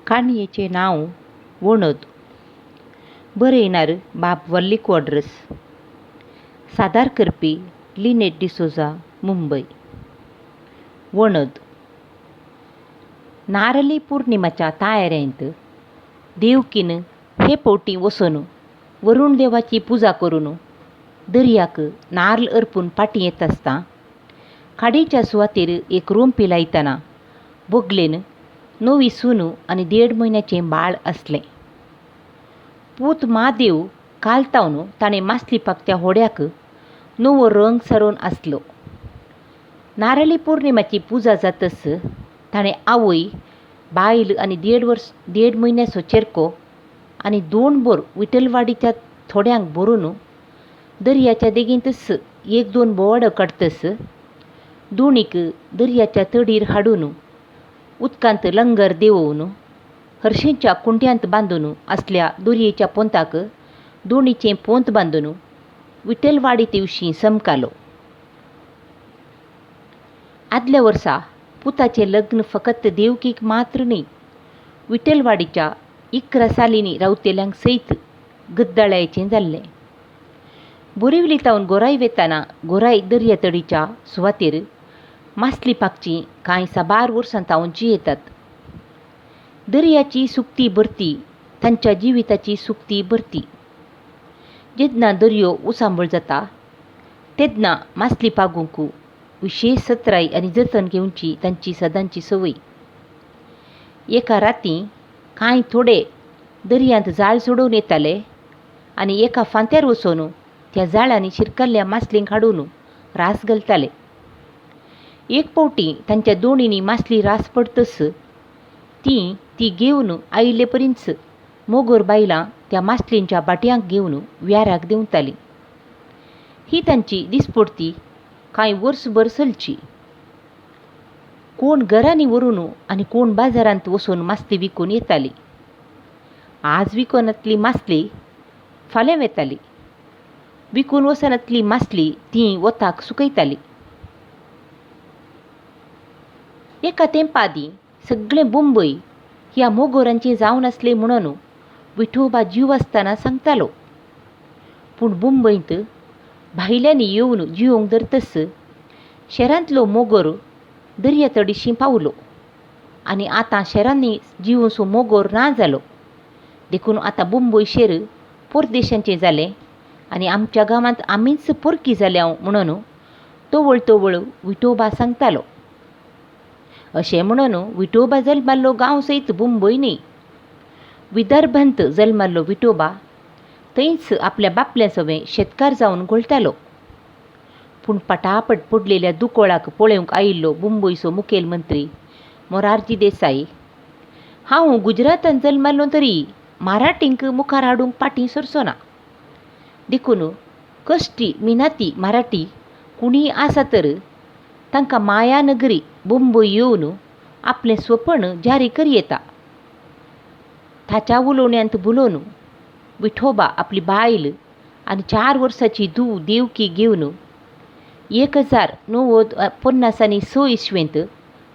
काणयेचें नांव वणद. बरयणार बाब वल्ली क्वॉड्रस. सादर करपी लिनेट डिसोजा, मुंबय. वणद. नारळी पौर्णिमाच्या तायरेंत देवकीन हे पोवटी वचून वरुण देवाची पुजा करून दर्याक नारळ अर्पून फाटीं येत आसता खाडीच्या सुवातेर एक रोंपी लायतना बोगलेन नवी सून आनी 1.5 म्हयन्याचें बाळ आसलें. पूत महादेव कालतावन ताणें मासलिपाक त्या व्होड्याक नवो रंग सरोवन आसलो. नारळी पौर्णिमाची पुजा जातच ताणें आवय, बायल आनी 1.5 म्हयन्याचो चेरको आनी 2 बोर विठलवाडीच्या थोड्यांक भरून दर्याच्या देगेंतच 1-2 बोवाडो काडतस दोणीक दर्याच्या तडीर हाडून उदकांत लंगर देंवोवन हरशींच्या कुंड्यांत बांदून आसल्या दोरयेच्या पोंताक दोणीचें पोंत बांदून विठलवाडी दिवशी समकालो. आदल्या वर्सा पुताचें लग्न फकत देवकीक मात्र न्ही, विठलवाडीच्या 11 सालींनी रावतेल्यांक सयत गद्दाळ्याचें जाल्लें. बोरिवली तावन गोराय वेताना गोराय दर्यातडीच्या सुवातेर मासलिपाकचीं कांय साबार वर्सां तावन जियेतात. दर्याची सुकती भरती तांच्या जिविताची सुकती भरती. जेन्ना दर्यो उसांबळ जाता तेन्ना मासलिपागूंक विशेश सत्राय आनी जतन घेवची तांची सदांची संवय. एका रातीं कांय थोडे दर्यांत जाळ सोडून येताले आनी एका फांत्यार वचून त्या जाळांनी शिरकल्ल्या मासलींक हाडून रास घालताले. एक फावटी तांच्या दोणींनी मासली रास पडतस ती घेवन आयिल्ले पर्यंत मोगोर बायलां त्या मासलींच्या बाटयांक घेवन व्याराक देंवतालीं. ही तांची दिसपडती कांय वर्सभर चलची. कोण घरांनी व्हरून आनी कोण बाजारांत वचून मासली विकून येताली. आज विकून येतली मासली फाल्यां वेताली. विकून वचनातली मासली ती वताक सुकयताली. एका तेंपादी सगळें मुंबय ह्या मोगोरांचें जावन आसलें म्हणून विठोबा जीव आसतना सांगतालो. पूण मुंबयंत भायल्यांनी येवन जिवंक धरतस शहरांतलो मोगोर दर्यातडीशी पावलो आनी आतां शहरांनी जिवोसो मोगोर ना जालो. देखून आतां मुंबय शहर परदेशांचें जालें आनी आमच्या गांवांत आमीच परकी जाल्या म्हणून तवळ तवळ विठोबा सांगतालो. अशें म्हणून विठोबा जल्माल्लो गांव सयत मुंबय न्ही, विदर्भांत जल्माल्लो विठोबा थंयच आपल्या बापल्या सवें शेतकार जावन घोळटालो. पूण पटापट पडलेल्या दुकोळाक पळोवंक आयिल्लो मुंबयचो मुखेलमंत्री मोरारजी देसाई, हांव गुजरातांत जल्माल्लो तरी मराठींक मुखार हाडूंक फाटीं सरचो ना. देखून कश्टी मिनाती मराठी कुणीय आसा तर तांकां मायानगरी मुंबय येवन आपलें स्वप्न जारी करी येता. ताच्या उलोवण्यांत बुलोवन विठोबा आपली बायल आनी 4 वर्सांची धूव देवकी घेवन 1950 इसवेंत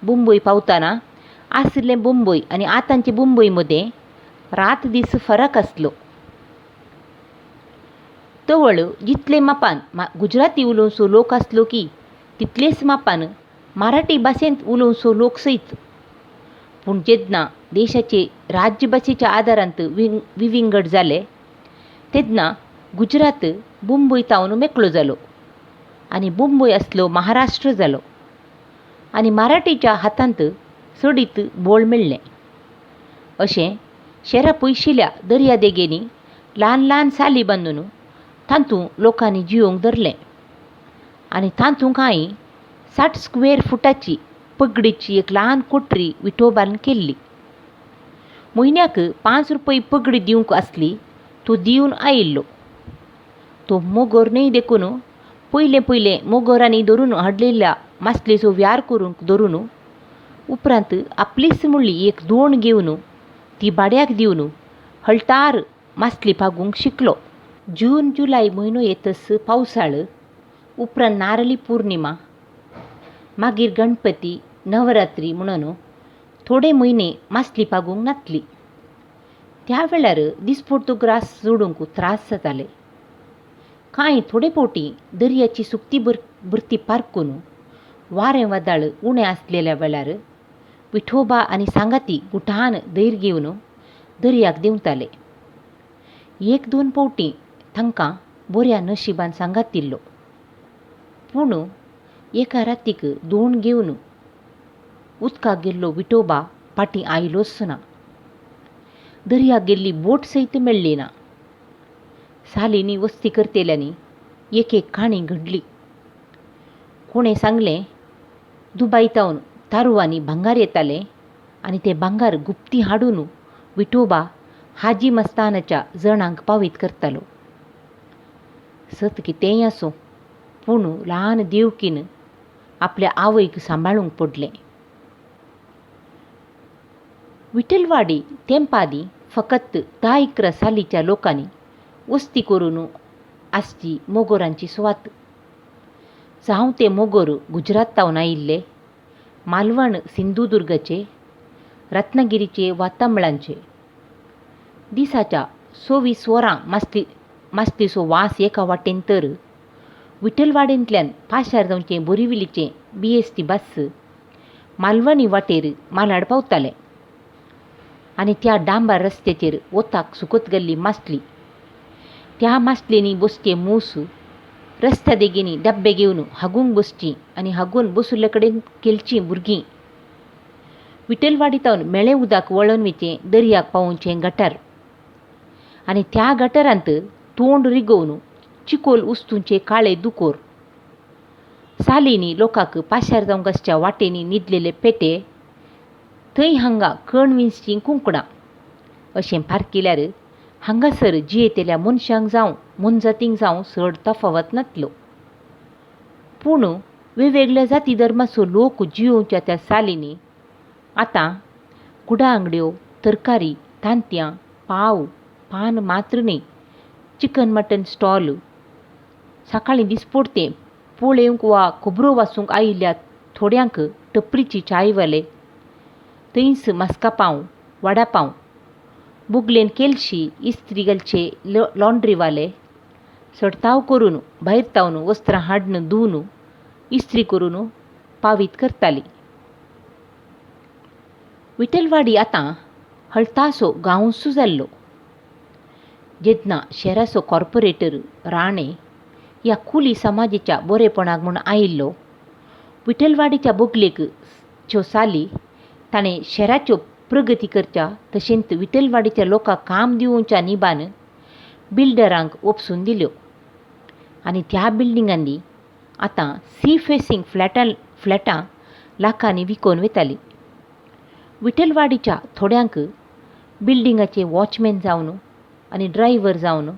मुंबय पावतना आसले मुंबय आनी आतांचे मुंबय मदें रात दीस फरक आसलो. तवळ जितले मापान गुजराती उलोवचो लोक आसलो की तितलेच मापान मराठी भाशेंत उलोवचो लोक सयत. पूण जेन्ना देशाचे राज्यभाशेच्या आदारांत विविंगड जाले तेन्ना गुजरात मुंबय तावन मेकळो जालो आनी मुंबय आसलो महाराष्ट्र जालो आनी मराठीच्या हातांत चडीत बोळ मेळ्ळें. अशें शहरां पयशिल्ल्या दर्यादेगेंनी ल्हान ल्हान साली बांदून तातूंत लोकांनी जिवंक धरलें आनी तातूंत कांय 60 स्क्वेअर फुटाची पगडीची एक ल्हान कोठरी विठोबान केल्ली. म्हयन्याक 5 रुपये पगडी दिवंक आसली तो दिवन आयिल्लो. तो मोगोर न्हय देखून पयलें मोगोरांनी धरून हाडलेल्या मासलेचो व्यार करूंक धरून उपरांत आपलीच म्हणली एक दोण घेवन ती भाड्याक दिवन हळटार मासली पागूंक शिकलो. जून जुलय म्हयनो येतस पावसाळ, उपरांत नारळी पौर्णिमा, मागीर गणपती, नवरात्री म्हणून थोडे म्हयने मासली पागूंक नातली. त्या वेळार दिसपडतो ग्रास जोडूंक त्रास जाताले. कांय थोडे फावटी दर्याची सुकती भरती पारकून वारें वादळ उणें आसलेल्या वेळार विठोबा आनी सांगाती गुठान दैर घेवन दर्याक देंवताले. एक दोन फावटी तांकां बऱ्या नशिबान सांगात दिल्लो. पूण एका रातीक दोण घेवन उदकाक गेल्लो विठोबा फाटीं आयलोच ना. दर्याक गेल्ली बोट सयत मेळ्ळी ना. सालींनी वस्ती करतेल्यांनी एक एक काणी घडली. कोणें सांगलें दुबायतावन तारुवांनी भांगार येतालें आनी तें भांगार गुप्ती हाडून विठोबा हाजी मस्तानाच्या जणांक पावीत करतालो. सत कितेंय आसूं, पूण ल्हान देवकीन आपल्या आवयक सांबाळूंक पडलें. विठलवाडी तेंपादी फकत 10-11 सालीच्या लोकांनी वस्ती करून आसची मोगोरांची सुवात. जावं ते मोगोर गुजरातावन आयिल्ले, मालवण सिंधुदुर्गचे, रत्नागिरीचे वा तमिळांचे. दिसाच्या 24 वरां मासलीचो वास एका वाटेन तर विठलवाडेंतल्यान पाशार जावचें बोरिवलीचें BST बस मालवणी वाटेर मालाड पावतालें आनी त्या डांबार रस्त्याचेर वताक सुकत गेल्ली मासली, त्या मासलेनी बसचे मूस रस्त्या देगेनी डब्बे घेवन हागूंक बसचीं आनी हागून बसुल्ले कडेन केलचीं भुरगीं. विठलवाडीतावन मेळें उदक वळोवन वेचें दर्याक पावोवचें गटार आनी त्या गटारांत तोंड रिगोवन चिकोल उस्तूंचे काळे दुकोर. सालींनी लोकांक पाशार जावंक आसच्या वाटेनी न्हिदलेले पेटे, थंय हांगा कणविंचचीं कुंकडां. अशें पारकिल्यार हांगासर जियेतेल्या मनशांक जावं मनजातींक जावं चड तफावत नातलो. पूण वेगवेगळ्या जाती धर्माचो लोक जियोवच्या त्या सालींनी आतां कुडा आंगड्यो, तरकारी, तांतयां, पाव, पान मात्र न्ही, चिकन मटन स्टॉल, सकाळीं दिसपडतें पळोवंक वा खबरो वाचूंक आयिल्ल्या थोड्यांक टपरीची चायवाले, थंयच मस्का पाव, वडा पाव, बुगलेन केलशी इस्त्री घालचे लॉन्ड्रीवाले, सडताव करून भायर तावन वस्त्रां हाडून धुवन इस्त्री करून पावीत करतालीं. विठलवाडी आतां हळतासो गांवसो जाल्लो. जेदना शेराचो कॉर्पोरेटर राणे ह्या कुली समाजाच्या बरेपणाक म्हूण आयिल्लो, विठलवाडीच्या बोगलेक च्यो साली ताणें शेराच्यो प्रगती करच्या तशेंच विठलवाडीच्या लोकांक काम दिवच्या निबान बिल्डरांक वपसून दिल्यो आनी त्या बिल्डिंगांनी आतां सी फेसिंग फ्लॅटां लाखांनी विकोन वेतालीं. विठलवाडीच्या थोड्यांक बिल्डिंगाचे वॉचमॅन जावन आनी ड्रायव्हर जावन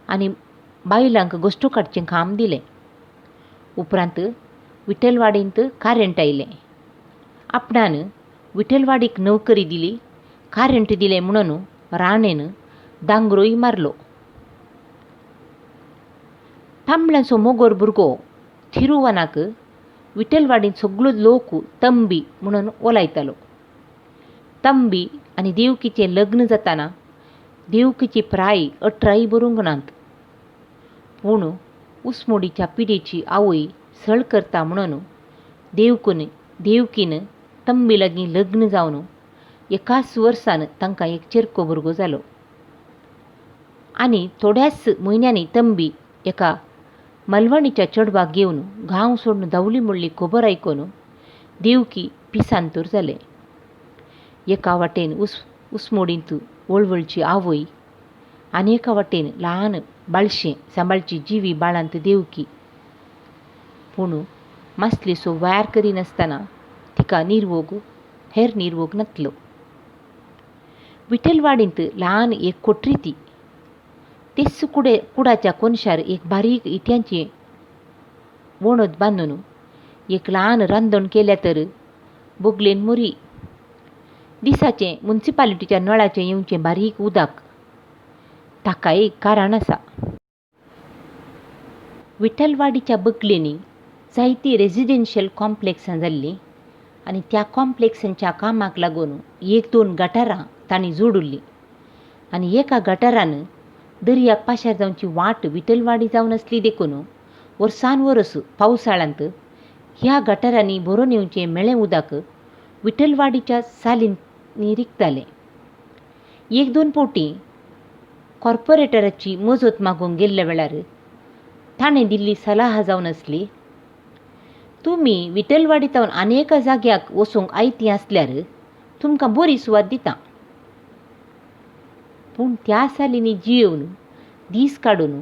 आनी बायलांक गोश्टो काडचें काम दिलें. उपरांत विठलवाडींत कारेंट आयलें. आपणान विठलवाडीक नोकरी दिली, कारेंट दिलें म्हणून राणेन दांगरोय मारलो. तांबड्यांचो मोगोर भुरगो थिरुवनाक विठलवाडींत सगळो लोक तंबी म्हणून ओलायतालो. तंबी आनी देवकीचें लग्न जाताना देवकीची प्राय 18 बरूंक नात. पूण उसमोडीच्या पिडेची आवय सळ करता म्हणून देवकीन तंबी लागीं लग्न जावन एकाच वर्सान तांकां एक चेरको भुरगो जालो. आनी थोड्याच म्हयन्यांनी तंबी एका मालवणीच्या चेडवाक घेवन गांव सोडून धांवली म्हणली खबर आयकून देवकी पिसांतूर जालें. एका वाटेन उसमोडींत वळवळची आवय आनी एका वाटेन ल्हान बाळशें सांबाळची जिवी बाळांत देवकी. पूण मासलेचो व्यार करिनासतना तिका हेर निर्वोग नातलो. विठलवाडींत ल्हान एक कोठरी ती. तेच कुडाच्या कोनशार एक बारीक इट्यांची वणद बांदून एक ल्हान रांदण केल्या तर बोगलेन मोरी. दिसाचें म्युनिसिपालिटीच्या नळाचें येवचें बारीक उदक, ताका एक कारण आसा. विठलवाडीच्या बगलेनी जायतीं रेजिडेन्शियल कॉम्प्लेक्सां जाल्लीं आणि त्या कॉम्प्लेक्सांच्या कामाक लागून 1-2 गटारां तांणी जोडुल्लीं आनी एका गटारान दर्याक पाशार जावची वाट विठलवाडी जावन आसली देखून वर्सान वर्स पावसाळ्यांत ह्या गटारांनी भरून येवचें मेळें उदक विठलवाडीच्या सालींनी रिगतालें. 1-2 फावटी कॉर्पोरेटराची मजत मागूंक गेल्ल्या वेळार ताणें दिल्ली सलाह जावन आसली, तुमी विठलवाडींतल्यान आनी एका जाग्याक वचूंक आयतीं आसल्यार तुमकां बरी सुवात दितां. पूण त्या सालींनी जियेवन दीस काडून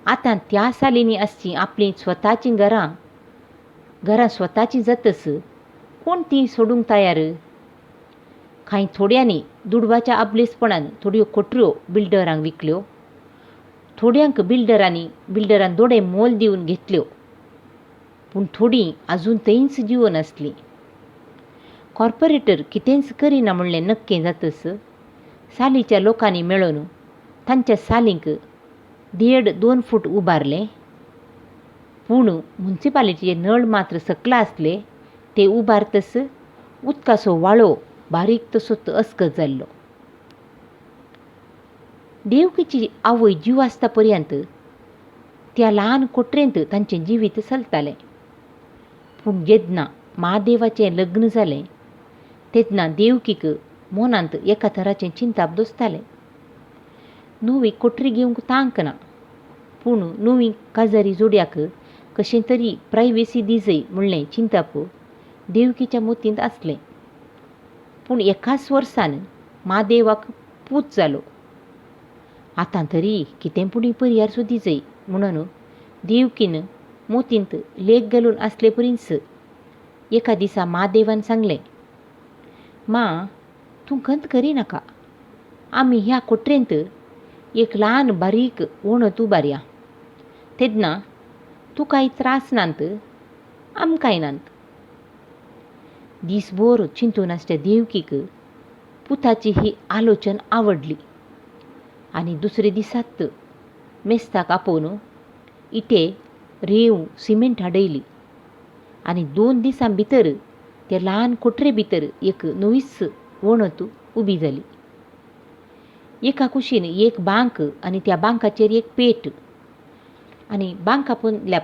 आतां त्या सालींनी आसचीं आपलीं स्वताचीं घरां स्वताचीं जातस कोण तीं सोडूंक तयार? कांय थोड्यांनी दुडवाच्या आबलेसपणान थोड्यो कोठऱ्यो बिल्डरांक विकल्यो, थोड्यांक बिल्डरान दोडे मोल दिवन घेतल्यो, पूण थोडीं आजून थंयच जिवन आसलीं. कॉर्पोरेटर कितेंच करिना म्हणलें नक्की जातस सालीच्या लोकांनी मेळून तांच्या सालींक 1.5-2 फूट उबारले, पूण म्युनिसिपालिटीचे नळ मात्र सकला आसले ते उबारतस उदकाचो वाळो बारीक तसोच अस्कत जाल्लो. देवकीची आवय जीव आसता पर्यंत त्या ल्हान कोठरेंत तांचें जिवीत चलतालें. पूण जेन्ना महादेवाचें लग्न जालें तेन्ना देवकीक मनांत एका तराचें चिंताप दसतालें. नवी कोठरी घेवंक तांक ना, पूण नवी काजारी जोड्याक कशें तरी प्रायवेसी दिजय म्हणलें चिंताप देवकीच्या मतींत आसलें. पूण एकाच वर्सान महादेवाक पूत जालो. आतां तरी कितें पुणी पर्यार सोदिजय म्हणून देवकीन मोतींत लेख घालून आसले परींच एका दिसा महादेवान सांगलें, मा तूं खंत करिनाका, आमी ह्या कोठरेंत एक ल्हान बारीक वणत उबारया, तेन्ना तुकाय त्रास नांत आमकांय नांत. दिसभर चिंतून आसच्या देवकीक पुताची ही आलोचन आवडली आनी दुसरे दिसात मेस्ताक आपोवन इटे रेंव सिमेंट हाडयली आनी 2 दिसां भितर त्या ल्हान कोठरे भितर एक नवीच वणत उबी जाली. एका कुशीन एक बांक आनी त्या बांकाचेर एक पेट आनी बांकापोंदल्या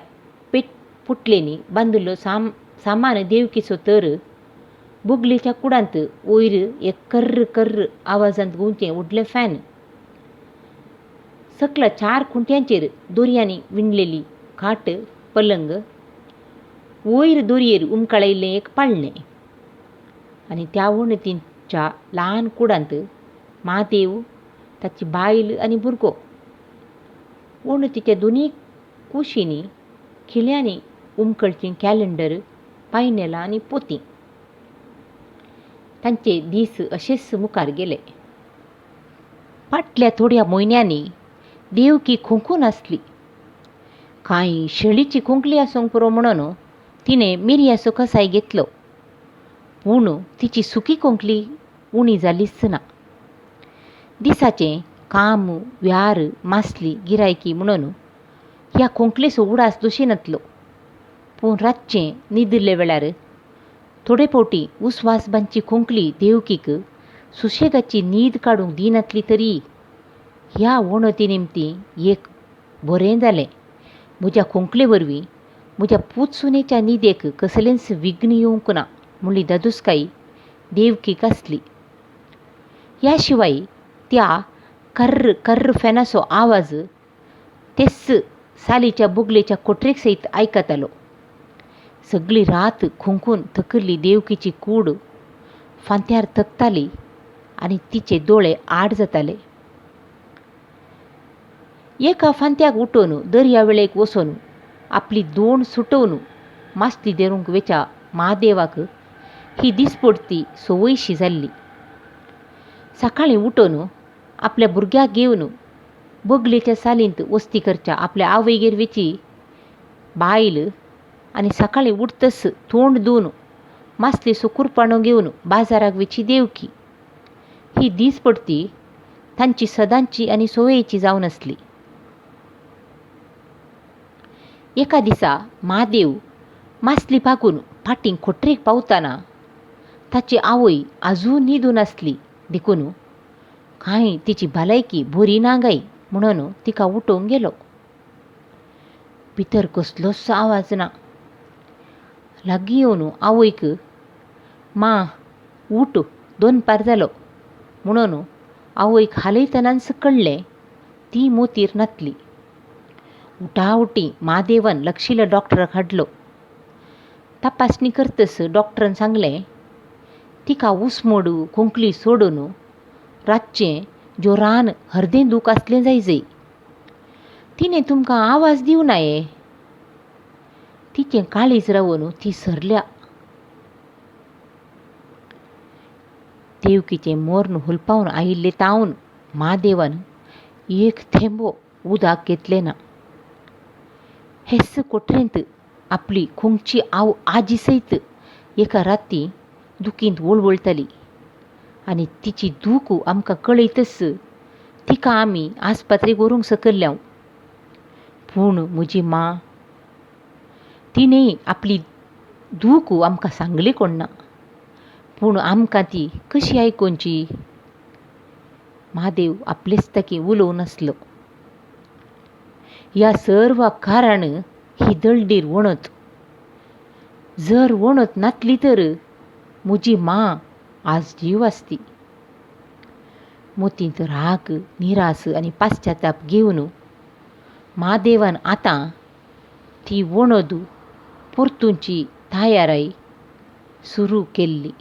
फुटलेनी बांदिल्लो सामान देवकीचो तर बुगलेच्या कुडांत वयर एक कर्र कर्र आवाजांत घुंवचें उडलें फॅन, सकला 4 खुंट्यांचेर दोरयांनी विणलेली खाट पलंग, वयर दोरयेर उमकळयल्लें एक पाळणें आनी त्या वणतीच्या ल्हान कुडांत महादेव, ताची बायल आनी भुरगो. वणतीच्या दोनी कुशींनी खिळ्यांनी उमकळचीं कॅलेंडर, पायनेलां आनी पोतीं. तांचे दीस अशेंच मुखार गेले. फाटल्या थोड्या म्हयन्यांनी देवकी खोंकून आसली. कांय शेळीची खोंकली आसूंक पुरो म्हणून तिणें मिरयाचो कसाय घेतलो, पूण तिची सुकी खोंकली उणी जालीच ना. दिसाचें काम, व्यार, मासली, गिरायकी म्हणून ह्या खोंकलेचो उडास दोशीनातलो. पूण रातचें न्हिदिल्ले वेळार थोडे फावटी उस्वास खोंकली देवकीक सुशेगाची न्हीद काडूंक दिनातली तरी ह्या वणती निमतीं एक बरें जालें. म्हज्या खोंकले वरवीं म्हज्या पूत सुनेच्या न्हिदेक कसलेंच विघ्न येवंक ना म्हणली दादूसकाई देवकीक आसली. ह्या शिवाय त्या कर्र कर्र फॅनाचो आवाज तेच सालीच्या बुगलेच्या कोठरेक सयत आयकतालो. सगळी रात खोंकून थकल्ली देवकीची कूड फांत्यार थकताली आनी तिचे दोळे आड जाताले. एका फांत्याक उठोवन दर्यावेळेक वचोन आपली दोण सुटोवन मासली धरूंक वेच्या महादेवाक ही दिसपडती संवयशी जाल्ली. सकाळीं उठोन आपल्या भुरग्याक घेवन बगलेच्या सालींत वस्ती करच्या आपल्या आवयगेर वेची बायल आनी सकाळीं उठतस तोंड धुवन मासलेचो कुरपाणो घेवन बाजाराक वेची देवकी. ही दिसपडती तांची सदांची आनी सवयेची जावन आसली. एका दिसा महादेव मासली भागून फाटीं कोठरेक पावतना ताची आवय आजून न्हिदून आसली देखून कांय तिची भलायकी बरी ना गाय म्हणून तिका उठोवंक गेलो. भितर कसलोच आवाज ना. लागीं येवन आवयक मा उठ 2 जालो म्हणून आवयक हालयतनाच कळ्ळें ती मोतीर नातली. उठावटी महादेवन लागशिल्ल्या डॉक्टराक हाडलो. तपासणी करतस डॉक्टरान सांगलें तिका उसमोड खोंकली सोडून रातचें जोरान हरदें दूख आसलें जायजय. तिणें तुमकां आवाज दिवं नाये. तिचें काळीज रावन ती सरल्या. देवकीचें मोर्न हुलपावन आयिल्लें तावन महादेवान एक थेंबो उदक घेतलें ना. हेस्स कोठरेंत आपली खोंकची आजी सयत एका राती दुखींत वळवळटाली आनी तिची दूख आमकां कळयतच तिका आमी आस्पत्रेक व्हरूंक सकयल्ल्या. पूण म्हजी मां तिणेंय आपली दूख आमकां सांगली कोण ना. पूण आमकां ती कशी आयकोवची. महादेव आपलेच ताकी उलोवं नासलो. ह्या सर्वाक कारण ही दळडीर वणत. जर वणत नासली तर म्हजी मां आज जीव आसती. मोतींत राग, निरास आनी पाश्चाताप घेवन महादेवान आतां ती वणद परतूची तयारी सुरू केल्ली.